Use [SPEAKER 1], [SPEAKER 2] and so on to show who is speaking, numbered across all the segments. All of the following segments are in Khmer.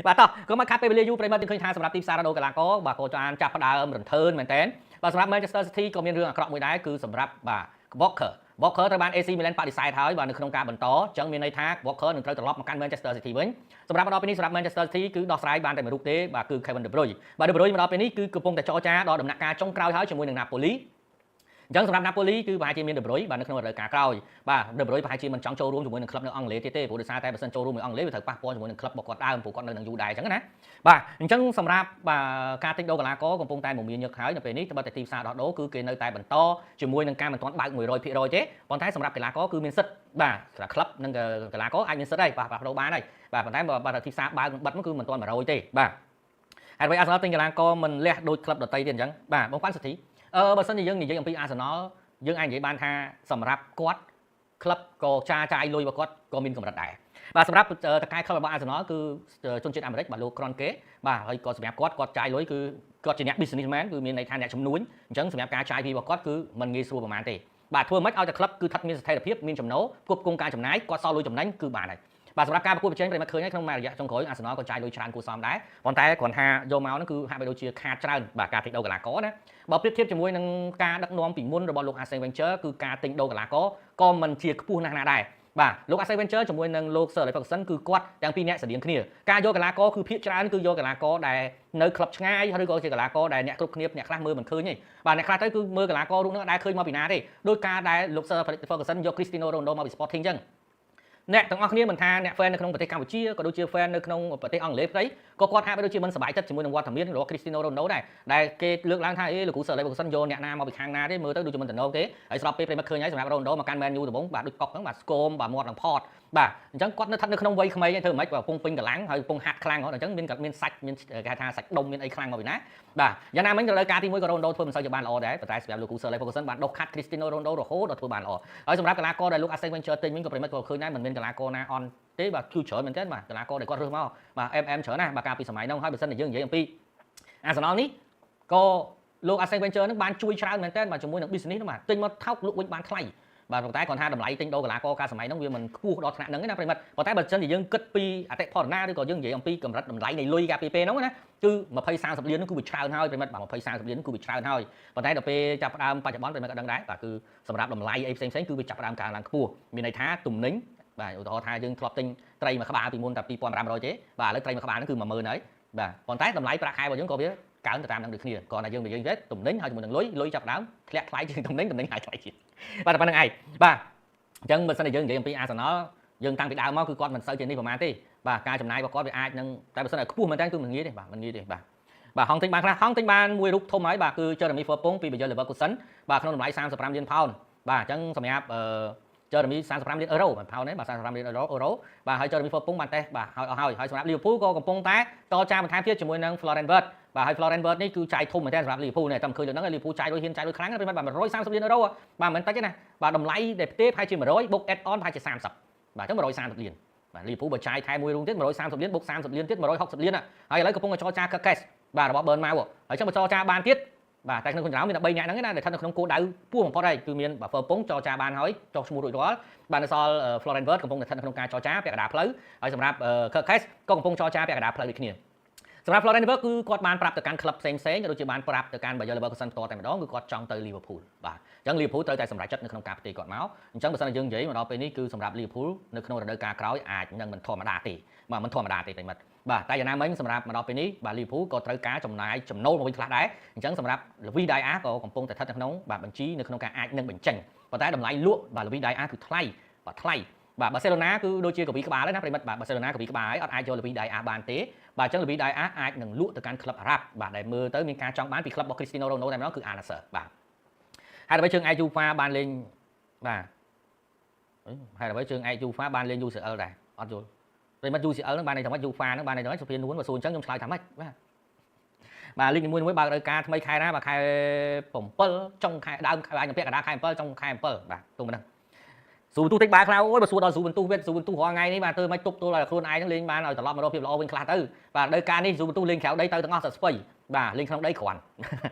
[SPEAKER 1] បាទតោះក៏មកខាត់ពេលវេលាយូរប្រិមត្តយើងឃើញថាសម្រាប់ទីផ្សាររដូវកីឡាករបាទក៏បានចាប់ផ្ដើមរន្ធើនមែនតើបាទសម្រាប់ Manchester City ក៏មានរឿងអាក្រក់មួយដែរគឺសម្រាប់បាទ Walker ត្រូវបាន AC Milan បដិសេធហើយបាទនៅក្នុងការបន្តអញ្ចឹងមានន័យថា Walker នឹងត្រូវត្រឡប់មកកាន់ Manchester City វិញសម្រាប់មកដល់ពេលនេះសម្រាប់ Manchester City គឺដោះស្រាយបានតែមួយរូបទេបាទគឺ Kevin De Bruyne បាទ De Bruyne មកដល់ពេលនេះគឺកំពុងតែចរចាដល់ដំណាក់កាលចុងក្រោយហើយជាមួយនឹង Napoli អញ្ចឹងសម្រាប់ Napoli គឺប្រហែលជាមាន De Bruyne បាទនៅក្នុងរដូវកាលក្រោយបាទ De Bruyne ប្រហែលជាមិនចង់ចូលរួមជាមួយនឹងក្លឹបនៅអង់គ្លេសទៀតទេព្រោះដោយសារតែបើសិនចូលរួមនៅអង់គ្លេសវាត្រូវប៉ះពាល់ជាមួយនឹងក្លឹបរបស់គាត់ដើមព្រោះគាត់នៅនឹងយូរដែរអញ្ចឹងណាបាទអញ្ចឹងសម្រាប់ការទិញដូរកីឡាករកំពុងតែមមាញឹកហើយនៅពេលនេះត្បិតតែទីផ្សារដោះដូរគឺគេនៅតែបន្តជាមួយនឹងការមិនទាន់បើក 100% ទេប៉ុន្តែសម្រាប់កីឡាករគឺមានសិទ្ធិបាទសម្រាប់ក្លឹបនិងកីឡាករអាចមានសិទ្ធិហើយបាទដោះបានហើយបាទប៉ុន្តែបើទីផ្សារបើកបិទគឺមិនទាន់ 100% ទេបាទហើយអ្វី Arsenal ទិញកីឡាករមិនលះដូចក្លឹបដទៃទៀតអញ្ចឹងបាទបងប៉ាន់សុធីបើសិនជាយើងនិយាយអំពី Arsenal យើងអាចនិយាយបានថាសម្រាប់គាត់ក្លឹបក៏ចាយលុយរបស់គាត់ក៏មានកម្រិតដែរបាទសម្រាប់តកែក្លឹបរបស់ Arsenal គឺជនជាតិអាមេរិកបាទលោក Kroenke បាទហើយក៏សម្រាប់គាត់ចាយលុយគឺគាត់ជាអ្នក businessman គឺមានន័យថាអ្នកជំនួញអញ្ចឹងសម្រាប់ការចាយពីរបស់គាត់គឺមិនងាយស្រួលប្រហែលទេបាទធ្វើមិនឲ្យតែក្លឹបគឺស្ថិតមានស្ថិរភាពមានចំណូលគ្រប់គ្រងការចំណាយគាត់សល់លុយចំណេញគឺបានហើយបាទសម្រាប់ការប្រកួតប្រជែងប្រិមត្តឃើញហើយក្នុងរយៈចុងក្រោយ Arsenal ក៏ចាយលុយច្រើនគួរសមដែរប៉ុន្តែគ្រាន់ថាយកមកហ្នឹងគឺហាក់បីដូចជាខាតច្រើនបាទការទិញដូរកីឡាករណាបើប្រៀបធៀបជាមួយនឹងការដឹកនាំពីមុនរបស់លោក Arsene Wenger គឺការទិញដូរកីឡាករក៏មិនជាខ្ពស់ណាស់ណាដែរបាទលោក Arsene Wenger ជាមួយនឹងលោក Sir Alex Ferguson គឺគាត់ទាំងពីរអ្នកស្រដៀងគ្នាការយកកីឡាករគឺភាគច្រើនគឺយកកីឡាករដែលនៅក្លឹបឆ្ងាយឬក៏ជាកីឡាករដែលអ្នកគ្រប់គ្នាអ្នកខ្លះមើលមិនឃើញទេបាទអ្នកខ្លះទៅគឺមើលកីឡាកររូបនោះដែលឃើញមកពីណាទេដោយការដែលលោក Sir Alex Ferguson យក Cristiano Ronaldo មកពី Sporting ចឹងអ្នកទាំងអស់គ្នាមិនថាអ្នក fan នៅក្នុងប្រទេសកម្ពុជាក៏ដូចជា fan នៅក្នុងប្រទេសអង់គ្លេសផ្ទៃក៏គាត់ហាក់បីដូចជាមិនសប្បាយចិត្តជាមួយនឹងវត្តមានរបស់ Cristiano Ronaldo ដែរដែលគេលើកឡើងថាលោកគ្រូសើលេបសិនយកអ្នកណាមកពីខាងណាទេមើលទៅដូចជាមិនតំណងទេហើយស្របពេលប្រិមត្តឃើញហើយសម្រាប់ Ronaldo មកកាន់ Man U ដំបូងបាទដូចកុកហ្នឹងបាទស្គមបាទមាត់នឹងផតបាទអញ្ចឹងគាត់នៅស្ថិតនៅក្នុងវ័យក្មេងធ្វើមិនខ្មិចបាទពងពេញកម្លាំងហើយពងហាត់ខ្លាំងហ្នឹងអញ្ចឹងមានសាច់មានគេថាសាច់ដុំមានអីខ្លាំងមកពីណាបាទយ៉ាងណាមិញរដូវកាលទី1ក៏ Ronaldo ធ្វើមិនសូវជាបានល្អដែរប៉ុន្តែសម្រាប់លោកគ្រូសើលេបបានដុសខាត់ Cristiano Ronaldo រហូតដល់ធ្វើបានល្អហើយសម្រាប់កីឡាករដែលលោក Arsene Wenger ទិញវិញក៏ប្រិមត្តក៏ឃើញដែរមិនមានកីឡាករណាអន់ទេបាទគឺច្រើនមែនទែនបាទកីឡាករដែលគាត់រើសមកបាទ ច្រើនណាស់បាទកាលពីសម័យនោះហើយបើសិនជាយើងនិយាយអំពី Arsenal នេះក៏លោក Arsene Wenger នឹងបានជួយច្រើនមែនទែនបាទជាមួយនឹង business ហ្នឹងបាទទិញមកថោកលក់វិញបានថ្លៃបាទប៉ុន្តែគាត់ថាតម្លៃទិញដូរកីឡាករកាលសម័យនោះវាមិនខ្ពស់ដល់ថ្នាក់ហ្នឹងទេណាប្រិមត្តប៉ុន្តែបើសិនជាយើងគិតពីអតិផរណាឬក៏យើងនិយាយអំពីកម្រិតតម្លៃនៃលុយកាលពីពេលហ្នឹងណាគឺ20-30 លានហ្នឹងគឺវាច្រើនហើយប្រិមត្តបាទ20-30 លានគឺវាច្រើនហើយប៉ុន្តែដល់ពេលចាប់ផ្ដើមបច្ចុប្បន្នប្រិមត្តក៏ដឹងដែរបាទគឺសម្រាប់តម្លៃអីផ្សេងៗគឺវាចាប់ផ្ដើមកើនឡើងខ្ពស់មានន័យថាទំនិញបាទឧទាហរណ៍ថាយើងធ្លាប់ទិញត្រីមួយក្បាលពីមុនតែ2500ទេបាទឥឡូវត្រីមួយក្បាលហ្នឹងគឺ10000ហើយបាទប៉ុន្តែតម្លៃប្រាក់ខែរបស់យើងក៏វាកើនទៅតាមនឹងដូចគ្នាគ្រាន់តែយើងនិយាយទៅទំនិញហើយជាមួយនឹងលុយចាប់ដើមធ្លាក់ថ្លៃជាងទំនិញហើយថ្លៃជាងបាទតែប៉ុណ្្នឹងឯងបាទអញ្ចឹងបើសិនតែយើងនិយាយអំពី Arsenal យើងតាំងពីដើមមកគឺគាត់មិនសូវជានេះប្រហែលទេបាទការចំណាយរបស់គាត់វាអាចនឹងតែបើសិនតែខ្ពស់មែនតើគឺមិនងាយទេបាទមិនងាយទេបាទហងទិញបានខ្លះហងទិញបានមួយរូបធំហើយបាទគឺ Jeremy Frimpong ពី Bayer Leverkusen បាទក្នុងតម្លៃ35លានផោនបាទអញ្ចឹងសម្រាប់Jeremy 35លានអឺរ៉ូមិនផោនទេបាទ35លានអឺរ៉ូបាទហើយ Jeremy Frimpong បានតេសបាទហើយសម្រាប់ Liverpool ក៏កំពុងតែតចាបន្ថែមទៀតជាមួយនឹង Florian Wirtz បាទហើយ Florian Wirtz នេះគឺចាយធំមែនតើសម្រាប់ Liverpool នេះតែមិនឃើញលើហ្នឹង Liverpool ចាយលុយហ៊ានចាយលុយខ្លាំងណាស់បាទ130លានអឺរ៉ូបាទមិនតិចទេណាបាទតម្លៃដែលផ្ទេប្រហែលជា100បុក add on ប្រហែលជា30បាទអញ្ចឹង130លានបាទ Liverpool បើចាយថែមួយរូងទៀត130លានបុក30លានទៀត160លានហើយឥឡូវកំពុងតែចរចា Kirkes បាទរបស់ Bournemouth ហើយអញ្ចឹងបើចរចាបានទៀតបាទតែក្នុងចំណោមមានតែ3នាក់ហ្នឹងណាដែលស្ថិតនៅក្នុងគោលដៅពោះបំផុតហើយគឺមានបាទ Frimpong ចរចាបានហើយចុះឈ្មោះរួចរាល់បាទនៅសល់ Florian Wirtz កំពុងតែស្ថិតនៅក្នុងការចរចាពាក់កណ្ដាលផ្លូវហើយសម្រាប់ Kirkes ក៏កំពុងចរចាពាក់កណ្ដាលផ្លូវដូចគ្នាសម្រាប់ Florian Wirtz គឺគាត់បានប្រាប់ទៅកាន់ក្លឹបផ្សេងៗដូចជាបានប្រាប់ទៅកាន់ Bayer Leverkusen ផ្ទាល់តែម្ដងគឺគាត់ចង់ទៅ Liverpool បាទអញ្ចឹង Liverpool ត្រូវតែសម្រេចចិត្តនៅក្នុងការផ្ទេរគាត់មកអញ្ចឹងបើសិនជាយើងនិយាយមកដល់ពេលនេះគឺសម្រាប់ Liverpool នៅក្នុងរដូវកាលក្រោយអាចនឹងមិនធម្មតាទេបាទមិនធម្មតាទេប្រិមិត្តបាទតែយ៉ាងណាមិញសម្រាប់មកដល់ពេលនេះបាទ Liverpool ក៏ត្រូវការចំណាយចំណូលមកវិញខ្លះដែរអញ្ចឹងសម្រាប់ Luis Diaz ក៏កំពុងតែស្ថិតនៅក្នុងបាទបញ្ជីនៅក្នុងការអាចនឹងបញ្ចេញប៉ុន្តែតម្លៃលក់បាទ Luis Diaz គឺថ្លៃបាទថ្លៃបាទ Barcelona គឺដូចជាកវីក្បាលហើយណាប្រិមិត្តបាទ Barcelona កវីក្បាលហើយអត់អាចយក Luis Diaz បានទេបាទអញ្ចឹង Luis Diaz អាចនឹងលក់ទៅកាន់ក្លឹបអារ៉ាប់បាទដែលមើលទៅមានការចង់បានពីក្លឹបរបស់ Cristiano Ronaldo តែម្ដងគឺ Al Nassr បាទហើយដើម្បីជើងឯក UEFA បានលេងបាទហើយដើម្បីជើងឯក UEFA បានលេង UCL ដែរអត់យល់ប្រិមិត្ត UCL ហ្នឹងបានន័យថាម៉េច UEFA ហ្នឹងបានន័យថាម៉េចសុភានួនបើសួរអញ្ចឹងខ្ញុំឆ្លើយថាម៉េចបាទលីកនីមួយៗបើករដូវកាលថ្មីខែណាបាទខែ7ចុងខែដើមខែពាក់កណ្ដាលខែ7ចុងខែ7បាទទុំហ្នឹងស៊ូបន្ទុះតិចបែរខ្លៅអូយបើសួរដល់ស៊ូបន្ទុះវិញស៊ូបន្ទុះរាល់ថ្ងៃនេះបាទធ្វើមិនទប់ទល់ឲ្យខ្លួនឯងហ្នឹងលេងបានឲ្យត្រឡប់មករកភាពល្អវិញខ្លះទៅបាទរដូវកាលនេះស៊ូបន្ទុះលេងក្រៅដីទៅទាំងអស់សត្វស្ពៃបាទលេងក្នុងដីគ្រាន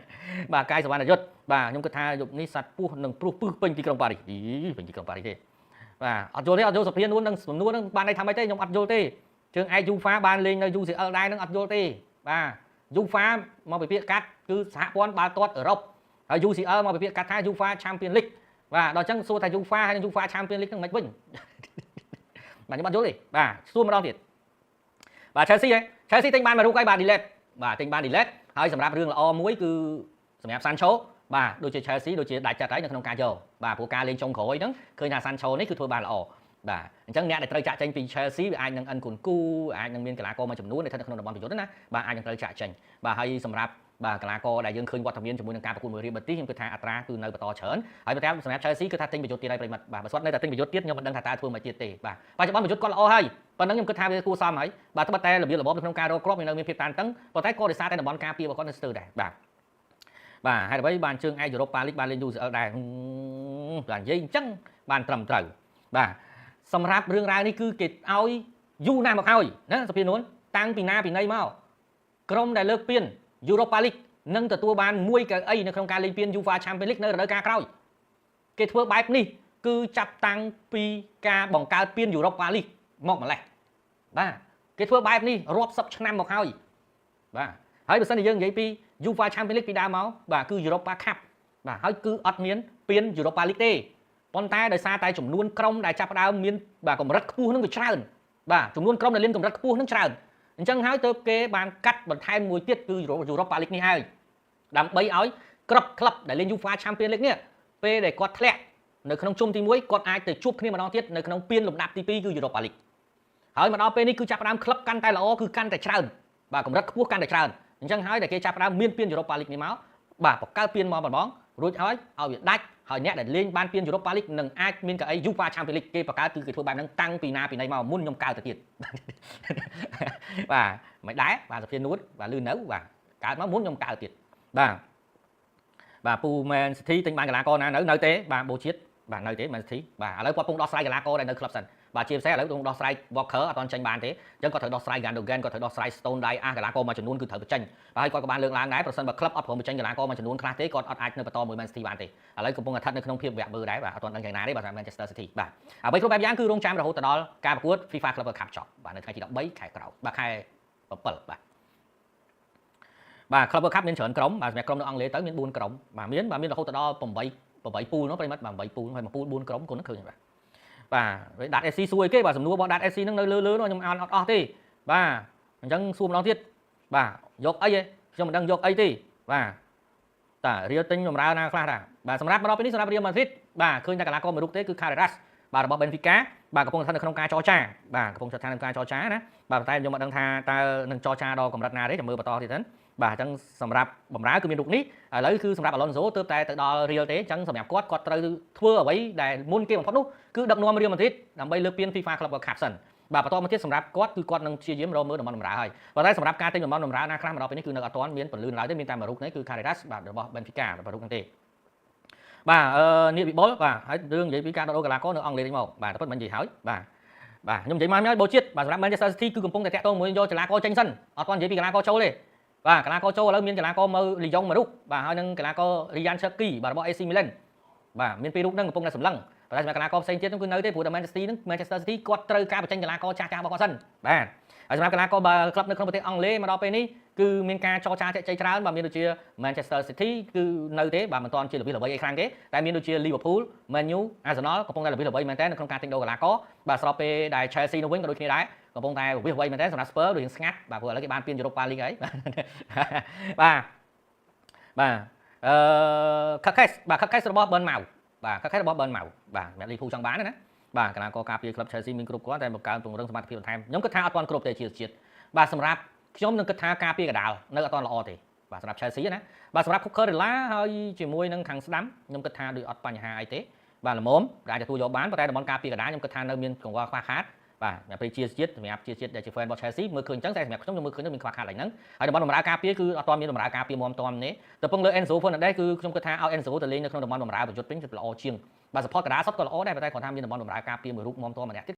[SPEAKER 1] ់បាទកាយសវណ្ណយុទ្ធបាទខ្ញុំគិតថាយប់នេះសត្វពស់នឹងព្រោះពឹសពេញទីក្រុងប៉ារីសពេញទីក្រុងប៉ារីសទេបាទអត់យល់ទេអត់យល់សុភានួននឹងសំនួរនឹងបានន័យថាម៉េចទេខ្ញុំអត់យល់ទេ ជើងឯក UEFA បានលេងនៅ UCL ដែរនឹងអត់យល់ទេបាទ UEFA មកពីពាក្យកាត់គឺសហព័ន្ធបាល់ទាត់អឺរ៉ុបហើយ UCL មកពីពាក្យកាត់ថា UEFA Champions League បាទដល់អញ្ចឹងសួរថា UEFA ហើយ UEFA Champions League ហ្នឹងមិនវិញបាទខ្ញុំអត់យល់ទេបាទសួរម្ដងទៀតបាទ Chelsea ទិញបានមួយរូបហើយបាទ delete បាទទិញបាន delete ហើយសម្រាប់រឿងល្អមួយគឺសម្រាប់ Sancho បាទដូចជា Chelsea ដូចជាដាច់ចិត្តហើយនៅក្នុងការយកបាទព្រោះការលេងចុងក្រោយហ្នឹងឃើញថា Sancho នេះគឺធ្វើបានល្អបាទអញ្ចឹងអ្នកដែលត្រូវចាក់ចេញពី Chelsea វាអាចនឹង Nkunku អាចនឹងមានកីឡាករមួយចំនួនដែលស្ថិតនៅក្នុងតំបន់ប្រយុទ្ធណាបាទអាចនឹងត្រូវចាក់ចេញបាទហើយសម្រាប់បាទកីឡាករដែលយើងឃើញវត្តមានជាមួយនឹងការប្រកួតមួយរៀបទីខ្ញុំគិតថាអត្រាគឺនៅបន្តច្រើនហើយបន្តែសម្រាប់ Chelsea គឺថាទិញប្រយុទ្ធទៀតហើយប្រិមិត្តបាទបើស្វត់នៅតែទិញប្រយុទ្ធទៀតខ្ញុំមិនដឹងថាតើធ្វើមកទៀតទេបាទបច្ចុប្បន្នប្រយុទ្ធគាត់ល្អហើយប៉ុណ្ណឹងខ្ញុំគិតថាវាគួរសមហើយបាទត្បិតតែរបៀបរបបនៅក្នុងការរកគ្រាប់វានៅមានភាពតានតឹងប៉ុន្តែក៏ដោយសារតែតំបន់ការពាររបស់គាត់នៅស្ទើរដែរបាទបាទហើយអ្វីបានជើងឯក Europa League បានលេង UCL ដែរបាទនិយាយអញ្ចឹងបានត្រឹមត្រូវបាទសម្រាប់រឿងរ៉ាវនេះគឺគេឲ្យយូរណាស់មកហើយណាសុភានួនតាំងពីណាពីណីមកក្រុមដែលលើកពាន Europa League នឹងទទួលបានមួយកៅអីនៅក្នុងការលេងពាន UEFA Champions League នៅរដូវកាលក្រោយគេធ្វើបែបនេះគឺចាប់តាំងពីការបង្កើតពាន Europa League មកម្លេះបាទគេធ្វើបែបនេះរាប់សិបឆ្នាំមកហើយបាទហើយបើសិនជាយើងនិយាយពី UEFA Champions League ពីដើមមកបាទគឺ Europa Cup បាទហើយគឺអត់មានពាន Europa League ទេប៉ុន្តែដោយសារតែចំនួនក្រុមដែលចាប់ផ្ដើមមានបាទកម្រិតខ្ពស់នឹងវាច្រើនបាទចំនួនក្រុមដែលលេងកម្រិតខ្ពស់នឹងច្រើនអញ្ចឹងហើយទើបគេបានកាត់បន្ថែមមួយទៀតគឺ Europa League នេះហើយដើម្បីឲ្យគ្រប់ក្លឹបដែលលេង UEFA Champions League នេះពេលដែលគាត់ធ្លាក់នៅក្នុងជុំទី1គាត់អាចទៅជួបគ្នាម្ដងទៀតនៅក្នុងពានលំដាប់ទី2គឺ Europa League ហើយមកដល់ពេលនេះគឺចាប់ផ្ដើមក្លឹបកាន់តែល្អគឺកាន់តែច្រើនបាទកម្រិតខ្ពស់កាន់តែច្រើនអញ្ចឹងហើយដែលគេចាប់ផ្ដើមមានពាន Europa League នេះមកបាទបង្កើតពានមកម្ដងរួចហើយឲ្យវាដាច់ហើយអ្នកដែលលេងបានពាន Europa League នឹងអាចមានកៅអី UEFA Champions League គេបង្កើតគឺគេធ្វើបែបហ្នឹងតាំងពីណាពីណីមកមុនខ្ញុំកើតទៅទៀតបាទមិនដែរបាទសុភានួនបាទលឺនៅបាទកើតមកមុនខ្ញុំកើតទៀតបាទពូ Man City ទិញបានកីឡាករណានៅទេបាទបូជាតិបាទនៅទេ Man City បាទឥឡូវគាត់កំពុងដោះស្រាយកីឡាករដែលនៅក្លឹបសិនបាទជាពិសេសឥឡូវកំពុងដោះស្រាយ Walker អត់ទាន់ចេញបានទេអញ្ចឹងគាត់ត្រូវដោះស្រាយ Gundogan គាត់ត្រូវដោះស្រាយ Stone ដៃកីឡាករមួយចំនួនគឺត្រូវបញ្ចេញបាទហើយគាត់ក៏បានលើកឡើងដែរប្រសិនបើក្លឹបអត់ព្រមបញ្ចេញកីឡាករមួយចំនួនខ្លះទេគាត់អត់អាចនៅបន្តមួយ Man City បានទេឥឡូវកំពុងតែស្ថិតនៅក្នុងភាពវាក់វឺដែរបាទអត់ទាន់ដឹងយ៉ាងណាទេបាទសម្រាប់ Manchester City បាទអ្វីគ្រប់បែបយ៉ាងគឺរងចាំរហូតដល់ការប្រកួត FIFA Club World Cup ចប់បាទនៅថ្ងៃទី13ខែក្រោយបាទខែ7បាទ Club World Cup មានច្រើនក្រុមបាទសម្រាប់ក្រុមនៅអង់គ្លេសទៅមាន4ក្រុមបាទមានរហូតដល់8ពូលនោះប្រិមិត្តបាទ8ពូលហើយមួយពូល4ក្រុមគុណឃើញបាទបាទដាត់ SC សួរអីគេបាទសំណួររបស់ដាត់ SC ហ្នឹងនៅលើនោះខ្ញុំអានអត់អស់ទេបាទអញ្ចឹងសួរម្ដងទៀតបាទយកអីខ្ញុំមិនដឹងយកអីទេបាទតារៀលទិញបម្រើណាខ្លះតាបាទសម្រាប់មកដល់ពេលនេះសម្រាប់រៀលម៉ាឌ្រីតបាទឃើញតែកីឡាករមួយរូបទេគឺ Carreras បាទរបស់ Benfica បាទកំពុងស្ថិតនៅក្នុងការចរចាបាទកំពុងស្ថិតនៅក្នុងការចរចាណាបាទតែខ្ញុំមិនដឹងថាតើនឹងចរចាដល់កម្រិតណាទេចាំមើលបន្តទៀតទៅបាទអញ្ចឹងសម្រាប់បម្រើគឺមានរូបនេះឥឡូវគឺសម្រាប់ Alonso ទើបតែទៅដល់ Real ទេអញ្ចឹងសម្រាប់គាត់ត្រូវធ្វើអ្វីដែលមុនគេបំផុតនោះគឺដឹកនាំ Real Madrid ដើម្បីលើកពាន FIFA Club World Cup សិនបាទបន្តមកទៀតសម្រាប់គាត់គឺគាត់នឹងព្យាយាមរកមើលតំបន់បម្រើហើយប៉ុន្តែសម្រាប់ការទិញតំបន់បម្រើណាខ្លះមកដល់ពេលនេះគឺនៅអត់ទាន់មានពលឿនឡើយទេមានតែមួយរូបនេះគឺ Carreras បាទរបស់ Benfica របស់រូបហ្នឹងទេបាទនាយវិបុលបាទហើយរឿងនិយាយពីការដកកីឡាករនៅអង់គ្លេសមកបាទតែពិតមិននិយាយហើយបាទខ្ញុំនិយាយមកហើយបូជាតិបាទសម្រាប់ Manchester City គឺកំពុងតែតាក់ទងមួយយកកីឡាករចេញសិនអត់ទាន់និយាយពីកីឡាករចូលទេបាទកីឡាករចូលឥឡូវមានកីឡាករមើលលីយ៉ុងមួយរូបបាទហើយនឹងកីឡាករ Ryan Cherki បាទរបស់ AC Milan បាទមានពីររូបហ្នឹងកំពុងតែសម្លឹងប៉ុន្តែសម្រាប់កីឡាករផ្សេងទៀតហ្នឹងគឺនៅទេព្រោះតែ Manchester City គាត់ត្រូវការបញ្ចេញកីឡាករចាស់ៗរបស់គាត់សិនបាទហើយសម្រាប់កីឡាករបើក្លឹបនៅក្នុងប្រទេសអង់គ្លេសមកដល់ពេលនេះគឺមានការចរចាជជែកច្រើនបាទមានដូចជា Manchester City គឺនៅទេបាទមិនទាន់ជាល្បីល្បីអីខ្លាំងទេតែមានដូចជា Liverpool, Man U, Arsenal កំពុងតែល្បីល្បីមែនតើនៅក្នុងការទិញដូរកីឡាករបាទស្របពេលដែល Chelsea នៅវិញក៏ដូចគ្នាដែរកំពុងតែវិសវ័យមែនតើសម្រាប់ Spurs ដូចស្ងាត់បាទព្រោះឥឡូវគេបានពាន Europa League ហើយបាទKakes បាទ Kakes របស់ Bournemouth បាទ Kakes របស់ Bournemouth បាទអ្នកលីភូចង់បានណាបាទកីឡាករការពារក្លឹប Chelsea មានគ្រប់គ្រាន់តែបង្កើនពង្រឹងសមត្ថភាពបន្ថែមខ្ញុំគិតថាអត់ទាន់គ្រប់ទេជាតិបាទសម្រាប់ខ្ញុំនឹងគិតថាការពារកដាលនៅអត់ទាន់ល្អទេបាទសម្រាប់ Chelsea ណាបាទសម្រាប់ Cucurella ហើយជាមួយនឹងខាងស្ដាំខ្ញុំគិតថាដូចអត់បញ្ហាអីទេបាទល្មមអាចទទួលយកបានប៉ុន្តែតំបន់ការពារកដាលខ្ញុំគិតថានៅមានកង្វល់ខ្វះខាតបាទសម្រាប់ជាជាតិសម្រាប់ជាជាតិដែលជា fan របស់ Chelsea មើលឃើញអញ្ចឹងតែសម្រាប់ខ្ញុំមើលឃើញមានខ្វះខាតឡើងហ្នឹងហើយតំបន់បម្រើការពារគឺអត់ទាន់មានបម្រើការពារមាំទាំទេទៅពឹងលើ Enzo Fernandez គឺខ្ញុំគិតថាឲ្យ Enzo ទៅលេងនៅក្នុងតំបន់បម្រើប្រយុទ្ធវិញគឺល្អជាងបាទ support កដាសុតក៏ល្អដែរប៉ុន្តែគាត់ថាមានតំបន់បម្រើការពារមួយរូបមាំទាំម្នាក់ទៀត